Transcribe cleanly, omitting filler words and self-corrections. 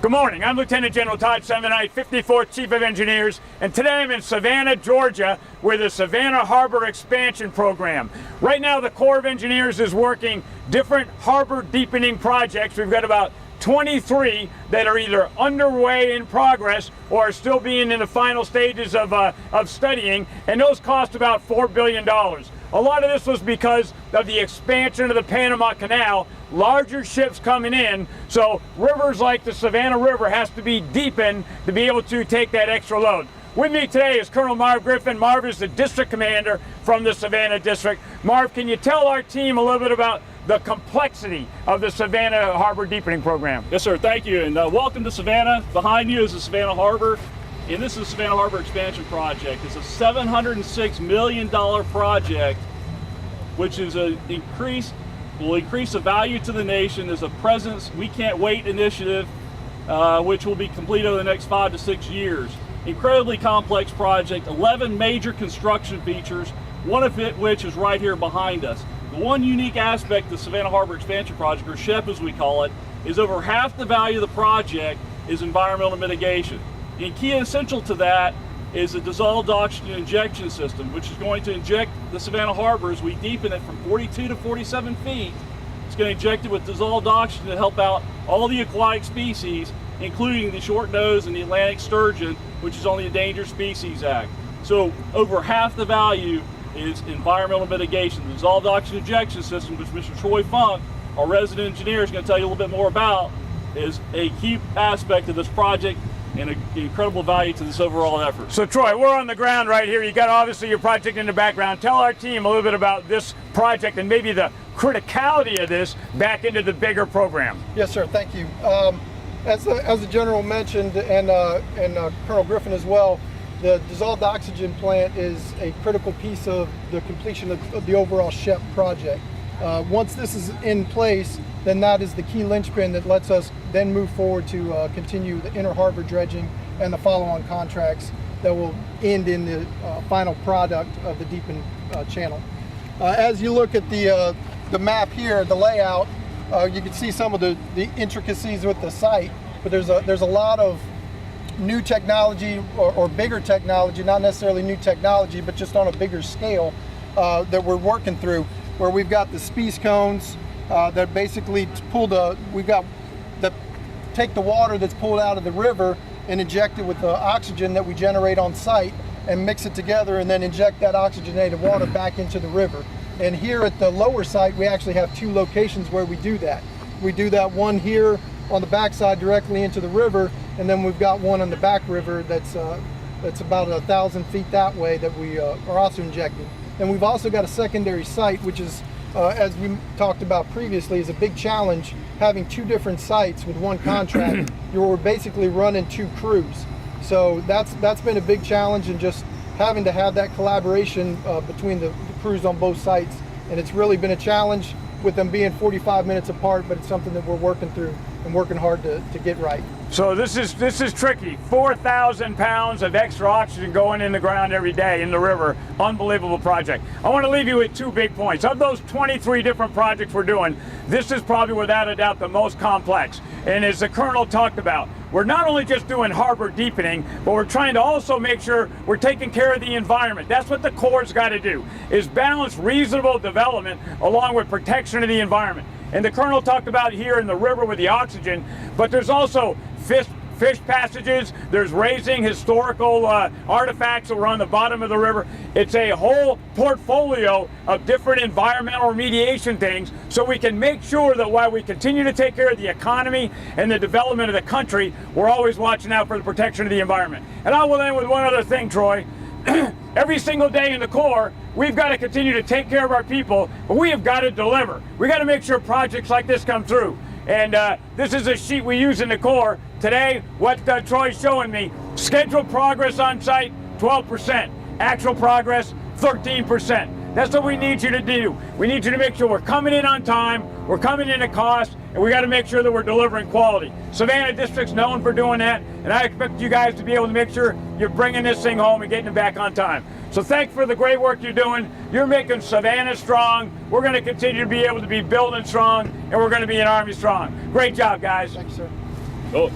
Good morning, I'm Lieutenant General Todd Semonite, 54th Chief of Engineers, and today I'm in Savannah, Georgia, with the Savannah Harbor Expansion Program. Right now the Corps of Engineers is working different harbor deepening projects. We've got about 23 that are either underway in progress or are still being in the final stages of studying, and those cost about $4 billion. A lot of this was because of the expansion of the Panama Canal, larger ships coming in, so rivers like the Savannah River has to be deepened to be able to take that extra load. With me today is Colonel Marv Griffin. Marv is the district commander from the Savannah District. Marv, can you tell our team a little bit about the complexity of the Savannah Harbor Deepening Program? Yes, sir. Thank you, and welcome to Savannah. Behind you is the Savannah Harbor, and this is the Savannah Harbor Expansion Project. It's a $706 million project, which is will increase the value to the nation. There's a President's We Can't Wait initiative, which will be complete over the next 5 to 6 years. Incredibly complex project, 11 major construction features, one of which is right here behind us. The one unique aspect of the Savannah Harbor Expansion Project, or SHEP as we call it, is over half the value of the project is environmental mitigation. And key and essential to that is a dissolved oxygen injection system, which is going to inject the Savannah Harbor as we deepen it from 42 to 47 feet. It's going to inject it with dissolved oxygen to help out all the aquatic species, including the short nose and the Atlantic sturgeon, which is on the Endangered Species Act. So over half the value is environmental mitigation. The dissolved oxygen injection system, which Mr. Troy Funk, our resident engineer, is going to tell you a little bit more about, is a key aspect of this project and an incredible value to this overall effort. So Troy, we're on the ground right here. You got obviously your project in the background. Tell our team a little bit about this project and maybe the criticality of this back into the bigger program. Yes, sir. Thank you. As the General mentioned, and Colonel Griffin as well, the dissolved oxygen plant is a critical piece of the completion of the overall SHEP project. Once this is in place, then that is the key linchpin that lets us then move forward to continue the inner harbor dredging and the follow-on contracts that will end in the final product of the deepened channel. As you look at the map here, the layout, you can see some of the intricacies with the site, but there's a lot of new technology or bigger technology, not necessarily new technology, but just on a bigger scale that we're working through, where we've got the species cones that basically take the water that's pulled out of the river and inject it with the oxygen that we generate on site and mix it together and then inject that oxygenated water back into the river. And here at the lower site, we actually have 2 locations where we do that. We do that one here on the backside directly into the river, and then we've got one on the back river that's about 1,000 feet that way that we are also injecting. And we've also got a secondary site, which is, as we talked about previously, is a big challenge, having 2 different sites with one contract. You're basically running 2 crews. So that's been a big challenge, and just having to have that collaboration between the crews on both sites. And it's really been a challenge with them being 45 minutes apart, but it's something that we're working through and working hard to get right. So this is tricky. 4,000 pounds of extra oxygen going in the ground every day in the river. Unbelievable project. I want to leave you with 2 big points. Of those 23 different projects we're doing, this is probably without a doubt the most complex. And as the Colonel talked about, we're not only just doing harbor deepening, but we're trying to also make sure we're taking care of the environment. That's what the Corps' got to do, is balance reasonable development along with protection of the environment. And the Colonel talked about here in the river with the oxygen, but there's also fish passages, there's raising historical artifacts that were on the bottom of the river. It's a whole portfolio of different environmental remediation things, so we can make sure that while we continue to take care of the economy and the development of the country, we're always watching out for the protection of the environment. And I will end with one other thing, Troy. Every single day in the Corps, we've got to continue to take care of our people, but we have got to deliver. We got to make sure projects like this come through. And this is a sheet we use in the Corps. Today, what Troy's showing me, scheduled progress on site, 12%. Actual progress, 13%. That's what we need you to do. We need you to make sure we're coming in on time, we're coming in at cost, and we got to make sure that we're delivering quality. Savannah District's known for doing that, and I expect you guys to be able to make sure you're bringing this thing home and getting it back on time. So thanks for the great work you're doing. You're making Savannah strong. We're going to continue to be able to be building strong, and we're going to be an Army strong. Great job, guys. Thanks, sir. Cool.